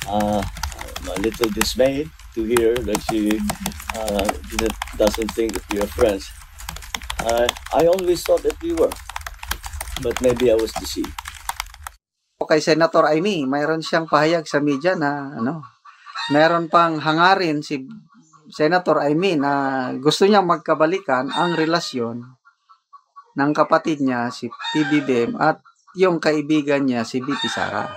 Uh, I'm a little dismayed to hear that she doesn't think that we are friends. I always thought that we were, but maybe I was deceived. Kay Senator Amy, mayroon siyang pahayag sa media na meron pang hangarin si Senator Amy na gusto niyang magkabalikan ang relasyon ng kapatid niya si PBBM at yung kaibigan niya si BP Sara.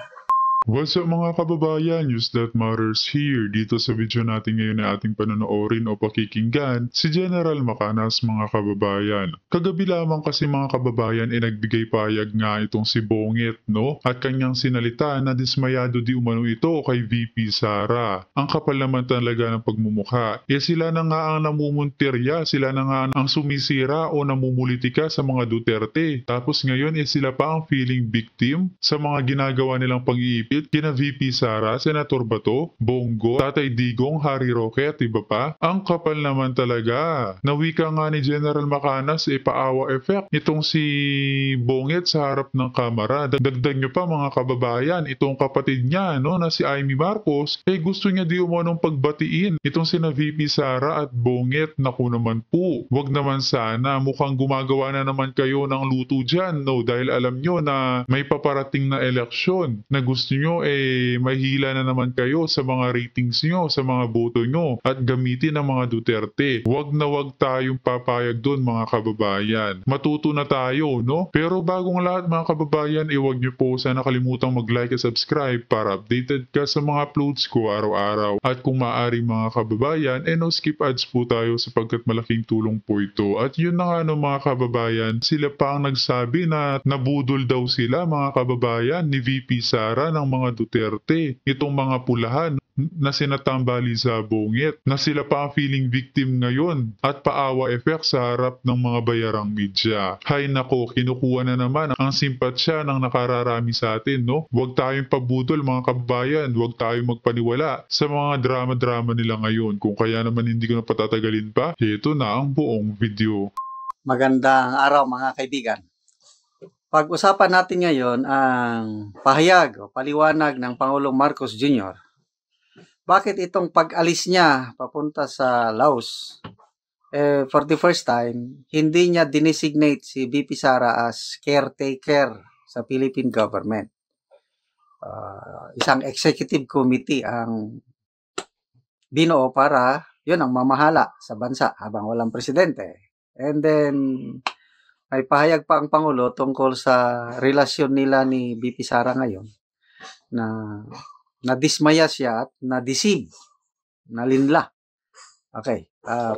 What's up mga kababayan? News that matters here. Dito sa video natin ngayon na ating panonoodin o pakikinggan si General Macanas mga kababayan. Kagabi lamang kasi mga kababayan ay nagbigay payag nga itong si Bongit no? At kanyang sinalita na dismayado di umano ito kay VP Sara. Ang kapal naman talaga ng pagmumukha. Sila na nga ang namumuntirya, sila na nga ang sumisira o namumulitika sa mga Duterte. Tapos ngayon sila pa ang feeling victim sa mga ginagawa nilang pag-iipit kina VP Sara, Senator Bato, Bongo, Tatay Digong, Harry Roque at iba pa. Ang kapal naman talaga. Nawika nga ni General Macanas paawa effect. Itong si Bongit sa harap ng kamera. Dagdag nyo pa mga kababayan, itong kapatid niya no, na si Amy Marcos, gusto niya di umanong pagbatiin. Itong sina VP Sara at Bongit, naku naman po. Wag naman sana, mukhang gumagawa na naman kayo ng luto dyan, no? Dahil alam nyo na may paparating na eleksyon na gusto nyo mahila na naman kayo sa mga ratings nyo, sa mga boto nyo at gamitin ang mga Duterte. Wag na wag tayong papayag doon mga kababayan. Matuto na tayo, no? Pero bagong lahat mga kababayan, huwag nyo po sana kalimutang mag-like at subscribe para updated ka sa mga uploads ko araw-araw. At kung maaari mga kababayan, no skip ads po tayo sapagkat malaking tulong po ito. At yun na nga no mga kababayan, sila pa ang nagsabi na nabudol daw sila mga kababayan ni VP Sara ng mga Duterte. Itong mga pulahan na sinatambali sa Bongit, na sila pa ang feeling victim ngayon at paawa effect sa harap ng mga bayarang media. Hay nako, kinukuha na naman ang simpatsya ng nakararami sa atin, no? Huwag tayong pabudol mga kababayan, huwag tayong magpaniwala sa mga drama-drama nila ngayon. Kung kaya naman hindi ko na patatagalin pa, ito na ang buong video. Magandang araw mga kaibigan. Pag-usapan natin ngayon ang pahayag o paliwanag ng Pangulong Marcos Jr. Bakit itong pag-alis niya papunta sa Laos, for the first time, hindi niya dinesignate si VP Sara as caretaker sa Philippine government. Isang executive committee ang binuo para yun ang mamahala sa bansa habang walang presidente. And then, may pahayag pa ang Pangulo tungkol sa relasyon nila ni VP Sara ngayon na nadismaya siya at na-deceive, nalinla. Okay.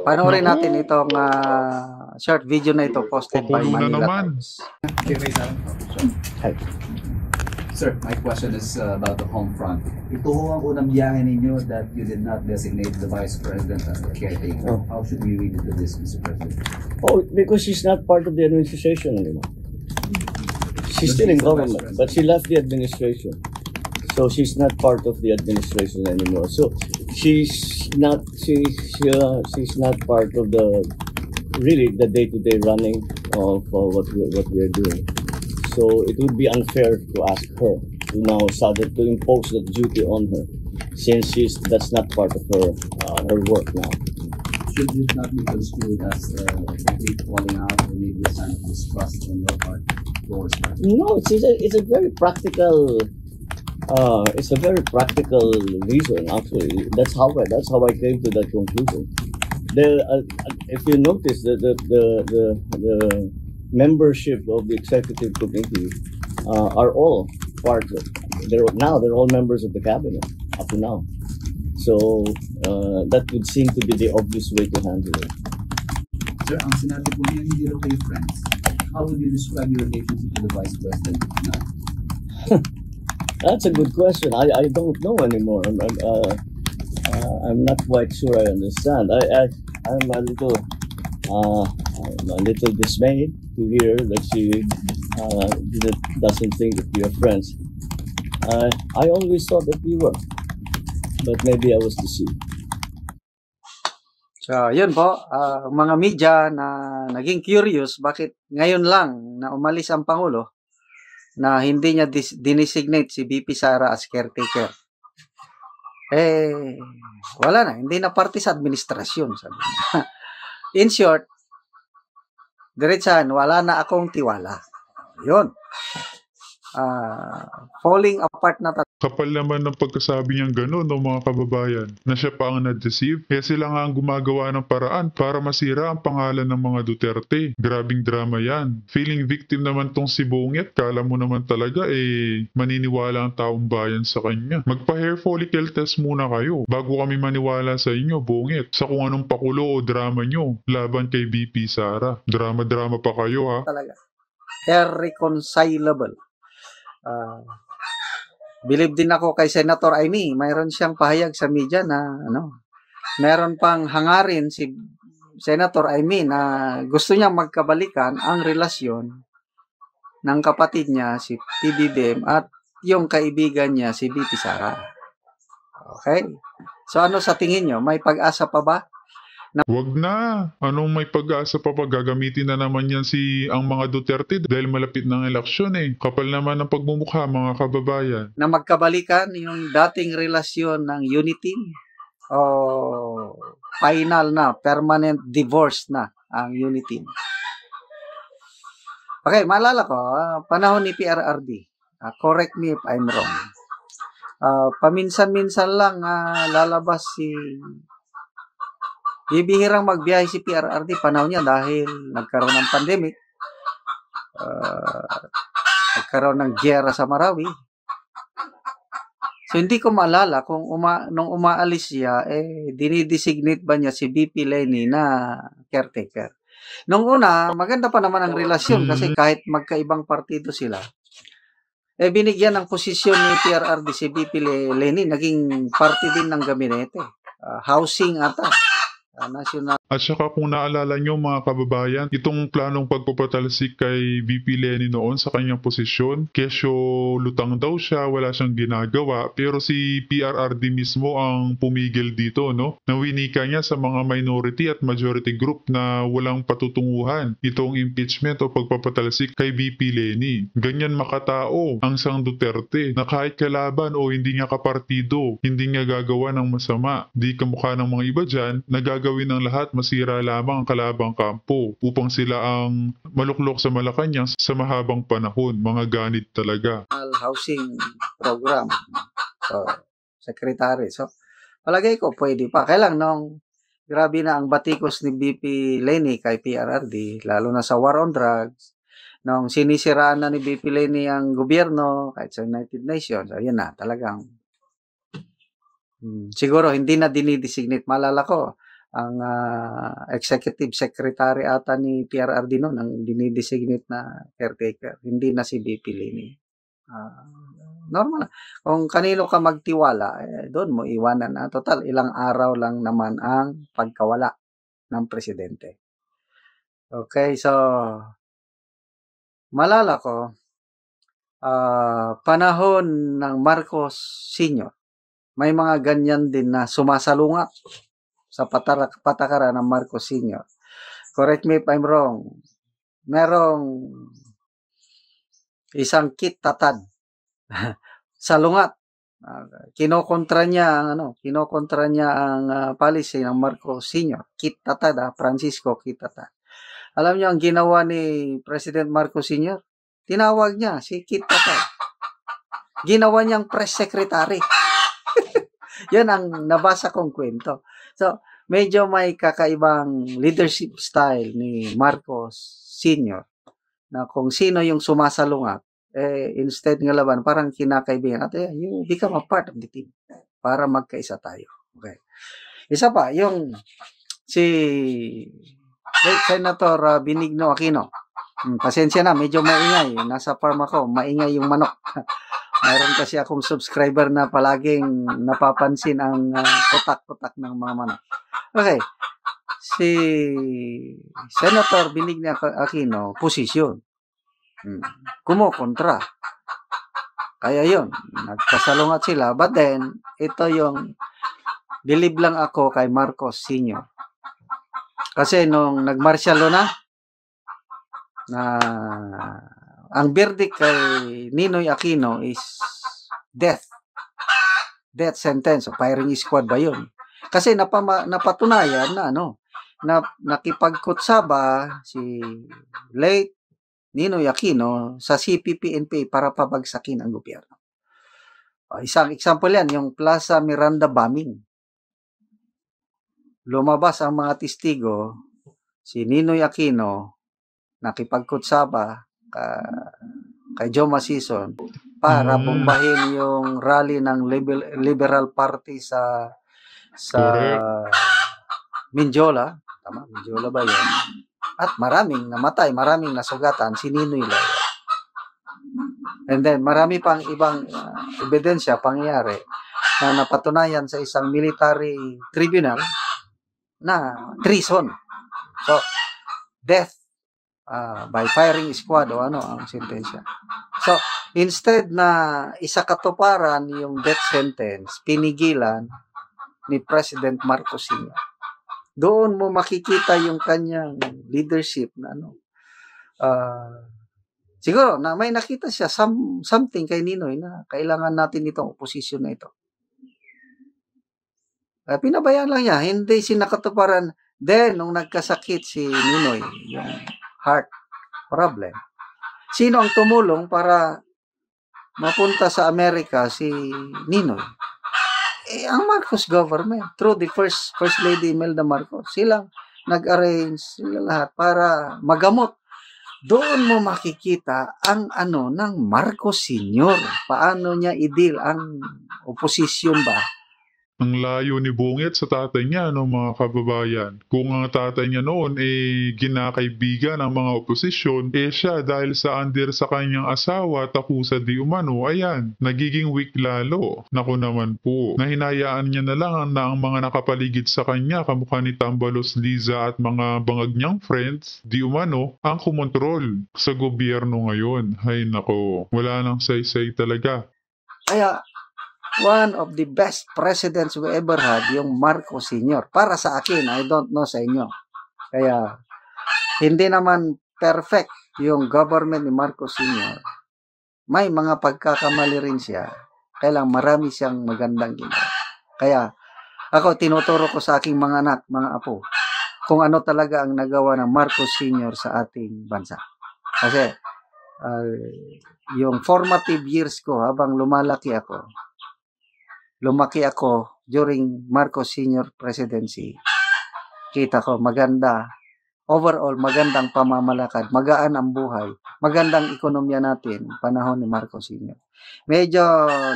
Panoorin natin itong short video na ito posted by Manila Times. Sir, my question is about the home front. Ito ho ang unang biyahe ninyo that you did not designate the Vice President as the caretaker. How should we read into this, Mr. President? Oh, because she's not part of the administration anymore. She's still in government, but she left the administration. So she's not part of the administration anymore. So she's not not part of the day-to-day running of what we are doing. So it would be unfair to ask her to now to impose that duty on her, since that's not part of her work now. Should this not be construed as a complete falling out or maybe a sign of distrust on your part towards her? No, it's a very practical. It's a very practical reason actually. That's how I came to that conclusion. If you notice the membership of the executive committee are all part of. They're all members of the cabinet up to now. So that would seem to be the obvious way to handle it. Sir, ang sinabi po niya hindi raw kayo friends. How would you describe your relationship to the Vice President now? That's a good question. I don't know anymore. I'm not quite sure I understand. I'm a little dismayed to hear that she doesn't think that we are friends. I always thought that we were, but maybe I was deceived. So, yun po, mga media na naging curious bakit ngayon lang na umalis ang Pangulo na hindi niya dinesignate si VP Sara as caretaker. wala na, hindi na parte sa administrasyon. Sabi niya. In short, diretsahan, wala na akong tiwala. Yun. Falling apart na Kapal naman ng pagkasabi niyang gano'n ng mga kababayan na siya pa ang na-deceive. Kaya sila nga ang gumagawa ng paraan para masira ang pangalan ng mga Duterte. Grabing drama yan. Feeling victim naman tong si Bungit. Kala mo naman talaga maniniwala ang taong bayan sa kanya. Magpa-hair follicle test muna kayo bago kami maniwala sa inyo, Bungit. Sa kung anong pakulo o drama nyo laban kay VP Sara. Drama-drama pa kayo ha. talaga. Irreconcilable. Believe din ako kay Senator Amy. Mayroon siyang pahayag sa media na mayroon pang hangarin si Senator Amy na gusto niya magkabalikan ang relasyon ng kapatid niya si PBBM at yung kaibigan niya si VP Sara. Okay? So ano sa tingin niyo? May pag-asa pa ba? Wag na. Anong may pag-asa pa gagamitin na naman yan ang mga Duterte dahil malapit ng eleksyon Kapal naman ng pagmumukha mga kababayan. Na magkabalikan yung dating relasyon ng unity o final na, permanent divorce na ang unity. Okay, maalala ko, panahon ni PRRD. Correct me if I'm wrong. Paminsan-minsan lang lalabas bibihirang magbiyahe si PRRD panahon niya dahil nagkaroon ng pandemic, nagkaroon ng giyera sa Marawi. So hindi ko maalala kung nung umaalis siya, dinidesignate ba niya si VP Leni na caretaker. Nung una, maganda pa naman ang relasyon kasi kahit magkaibang partido sila, binigyan ng posisyon ni PRRD si VP Leni, naging party din ng gabinete. Housing ata. National. At saka kung naalala nyo mga kababayan, itong planong pagpapatalsik kay VP Leni noon sa kanyang posisyon, kesyo lutang daw siya, wala siyang ginagawa, pero si PRRD mismo ang pumigil dito, Nawinika niya sa mga minority at majority group na walang patutunguhan itong impeachment o pagpapatalsik kay VP Leni. Ganyan makatao ang sang Duterte na kahit kalaban o hindi niya kapartido, hindi niya gagawa ng masama. Di kamukha ng mga iba dyan, gawin ng lahat masira lamang ang kalabang kampo upang sila ang maluklok sa Malacanang sa mahabang panahon. Mga ganit talaga. Housing program. So, secretary. So, palagay ko pwede pa. Kailang grabe na ang batikos ni VP Leni kay PRRD, lalo na sa war on drugs, nung sinisiraan na ni VP Leni ang gobyerno kahit sa United Nations, ayun na, talagang siguro hindi na dinidesignate. Malala ko, ang executive secretary ata ni PRRD noon ang dinidesignate na caretaker. Hindi na si VP Leni. Normal. Kung kanino ka magtiwala, doon mo iwanan na. Total, ilang araw lang naman ang pagkawala ng presidente. Okay, so malala ko, panahon ng Marcos Sr., may mga ganyan din na sumasalungat sa patakaran ng Marcos Sr. Correct me if I'm wrong. Merong isang Kit Tatad salungat. Kinokontra niya ang policy ng Marcos Sr. Kit Tatad, Francisco Kit Tatad. Alam niyo ang ginawa ni President Marcos Sr.? Tinawag niya si Kit Tatad. Ginawa niyang press secretary. Yan ang nabasa kong kwento. So, medyo may kakaibang leadership style ni Marcos Sr. na kung sino yung sumasalungat, instead ng laban, parang kinakaibigan. At you become a part of the team para magkaisa tayo. Okay. Isa pa, yung si Senator Benigno Aquino. Pasensya na, medyo maingay. Nasa farm ako, maingay yung manok. Mayroon kasi akong subscriber na palaging napapansin ang kutak-kutak ng mga manok. Okay. Si Senator Benigno Aquino, posisyon. Kumukontra. Kaya yun, nagkasalungat sila. But then, ito yung believe lang ako kay Marcos Sr. Kasi nung nagmartial law na ang verdict kay Ninoy Aquino is death. death sentence o firing squad ba yun? Kasi napatunayan na nakipagkutsaba si late Ninoy Aquino sa CPP-NPA para pabagsakin ang gobyerno. Isang example yan, yung Plaza Miranda bombing. Lumabas ang mga testigo, si Ninoy Aquino nakipagkutsaba kay Joe Masison para bombahin yung rally ng Liberal Party sa Mindiola. Tama, Mindiola ba yun? At maraming namatay, maraming nasugatan si Ninoy lang. And then marami pang ibang ebidensya pangyayari na napatunayan sa isang military tribunal na treason. So, death by firing squad o ano ang sentensya. So, instead na isakatuparan yung death sentence, pinigilan ni President Marcos Sr. Doon mo makikita yung kanyang leadership na siguro na may nakita siya something kay Ninoy na kailangan natin itong oposisyon na ito. Pinabayaan lang niya, hindi sinakatuparan. Then, nung nagkasakit si Ninoy, yung heart problem, sino ang tumulong para mapunta sa Amerika si Ninoy? Ang Marcos government, through the First Lady Imelda Marcos, silang nag-arrange sila lahat para magamot. Doon mo makikita ang ng Marcos Sr. Paano niya i-deal ang oposisyon ba? Ang layo ni Bungit sa tatay niya, mga kababayan. Kung ang tatay niya noon ginakaibigan ng mga oposisyon, siya dahil sa under sa kanyang asawa, takusa di umano, ayan, nagiging weak lalo. Naku naman po, nahinayaan niya na lang na ang mga nakapaligid sa kanya, kamukha ni Tambalos Liza at mga bangag niyang friends, di umano, ang kumontrol sa gobyerno ngayon. Ay nako, wala nang say-say talaga. Kaya, one of the best presidents we ever had, yung Marcos Sr. Para sa akin, I don't know sa inyo. Kaya, hindi naman perfect yung government ni Marcos Sr. May mga pagkakamali rin siya. Kailang marami siyang magandang ginawa. Kaya, ako tinuturo ko sa aking mga anak, mga apo, kung ano talaga ang nagawa ng Marcos Sr. sa ating bansa. Kasi, yung formative years ko habang lumaki ako during Marcos Sr. presidency. Kita ko maganda, overall magandang pamamalakad, magaan ang buhay, magandang ekonomiya natin panahon ni Marcos Sr. Medyo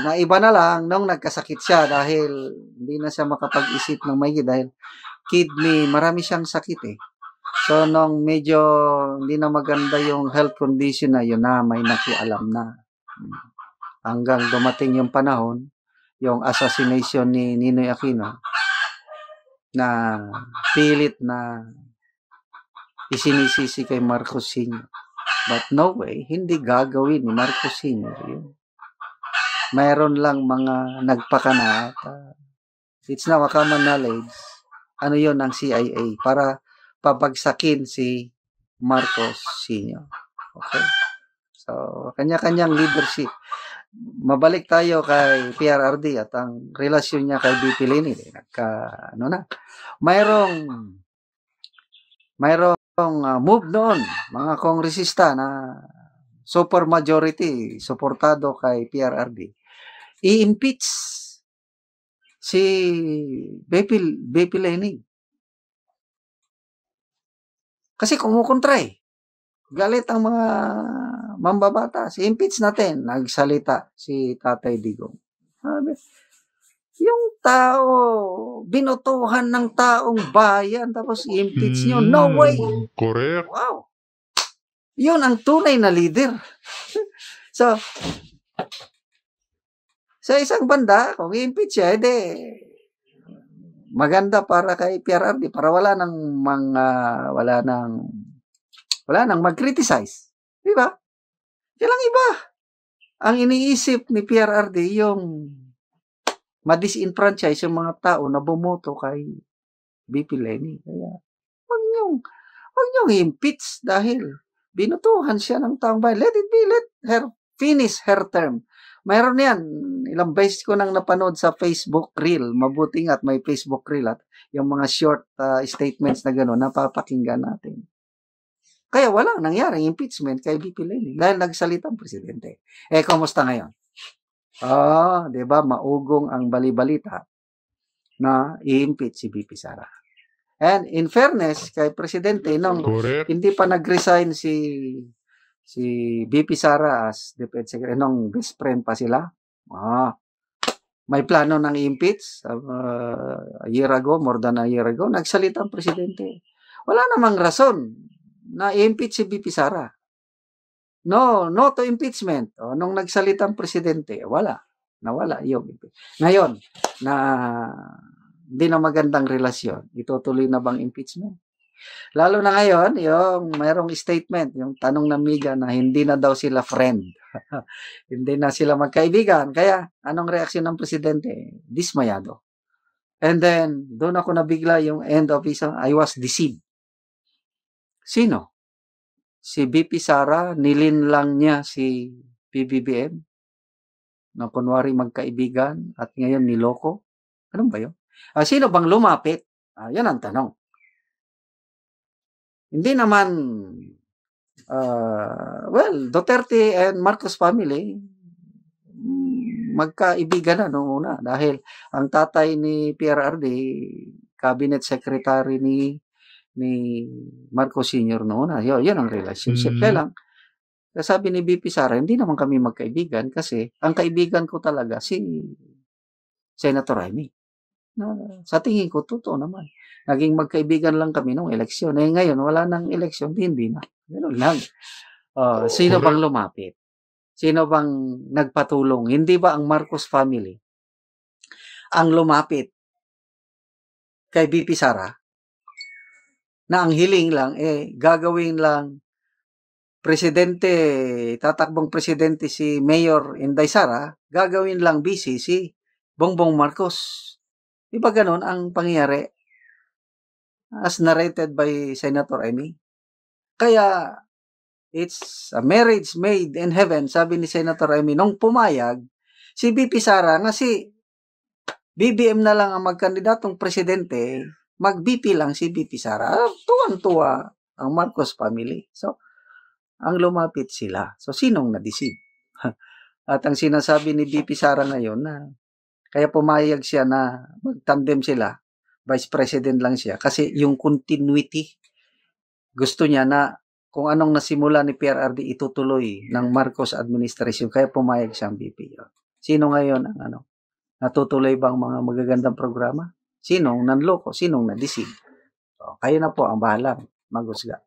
naiba na lang nung nagkasakit siya dahil hindi na siya makapag-isip ng maigi dahil kidney, marami siyang sakit eh. So nung medyo hindi na maganda yung health condition na yun na may nakialam na. Hanggang dumating yung panahon yung assassination ni Ninoy Aquino na pilit na isinisisi kay Marcos Sr. But no way, hindi gagawin ni Marcos Sr. yun. Mayroon lang mga nagpakana. It's now a common knowledge. Ano yun ang CIA para pabagsakin si Marcos Sr. Okay? So, kanya-kanyang leadership. Mabalik tayo kay PRRD at ang relasyon niya kay BP Leni. Mayroong move noon, mga kongresista na super majority suportado kay PRRD. I-impeach si BP Leni. Kasi kumukontra eh. Galit ang mga mambabatas. I-impeach natin. Nagsalita si Tatay Digong. Sabi, yung tao, binutuhan ng taong bayan, tapos i-impeach nyo. No way! Correct. Wow! Yun ang tunay na leader. So, sa isang banda, kung i-impeach siya, maganda para kay PRRD, para wala nang mag-criticize. Di ba? Kailang iba. Ang iniisip ni PRRD yung ma-disenfranchise yung mga tao na bumoto kay BP Leni. Kaya, wag niyong impeach dahil binutuhan siya ng taong bayan. Let it be, let her finish her term. Mayroon yan. Ilang beses ko nang napanood sa Facebook Reel. Mabuti nga at may Facebook Reel at yung mga short statements na gano'n, napapakinggan natin. Kaya walang nangyaring impeachment kay VP Leni dahil nagsalita ang presidente. Kumusta ngayon? Di ba, maugong ang balibalita na i-impeach si VP Sara. And in fairness kay presidente, nung Correct. hindi pa nag-resign si VP Sara as Deputy Secretary, nung best friend pa sila, may plano ng impeach a year ago, more than a year ago, nagsalita ang presidente. Wala namang rason na i-impeach si VP Sara. No to impeachment. Nung nagsalita ang presidente, nawala yung impeachment. Ngayon, na hindi na magandang relasyon, itutuloy na bang impeachment? Lalo na ngayon, yung mayroong statement, yung tanong ng media na hindi na daw sila friend. Hindi na sila magkaibigan. Kaya, anong reaksyon ng presidente? Dismayado. And then, doon ako nabigla yung end of his, I was deceived. Sino? Si VP Sara, nilinlang niya si PBBM na kunwari magkaibigan at ngayon niloko. Ano ba yun? Sino bang lumapit? Yan ang tanong. Hindi naman, Duterte and Marcos family, magkaibigan na noong una. Dahil ang tatay ni PRRD, cabinet secretary ni Marcos Sr. noon. Yun ang relationship. Kaya lang, sabi ni VP Sara, hindi naman kami magkaibigan kasi ang kaibigan ko talaga si Senator Amy. Sa tingin ko, totoo naman. Naging magkaibigan lang kami nung eleksyon. Ngayon, wala nang eleksyon, hindi na. Ganun lang. Sino bang lumapit? Sino bang nagpatulong? Hindi ba ang Marcos family ang lumapit kay VP Sara na ang hiling lang, gagawin lang presidente, tatakbong presidente si Mayor Inday Sara, gagawin lang busy si Bongbong Marcos. Di ba ganun ang pangyayari as narrated by Senator Amy? Kaya, it's a marriage made in heaven, sabi ni Senator Amy, nung pumayag, si VP Sara, nga si BBM na lang ang magkandidatong presidente, mag-VP lang si VP Sara. Tuwan-tuwa ang Marcos family. So, ang lumapit sila. So, sinong na-deceive? At ang sinasabi ni VP Sara ngayon na kaya pumayag siya na mag-tandem sila, vice president lang siya, kasi yung continuity, gusto niya na kung anong nasimula ni PRRD itutuloy ng Marcos administration, kaya pumayag siyang VP. Sino ngayon ang natutuloy ba ang mga magagandang programa? Sinong nanloko? Sinong na-deceive? So, kayo na po ang bahala maghusga.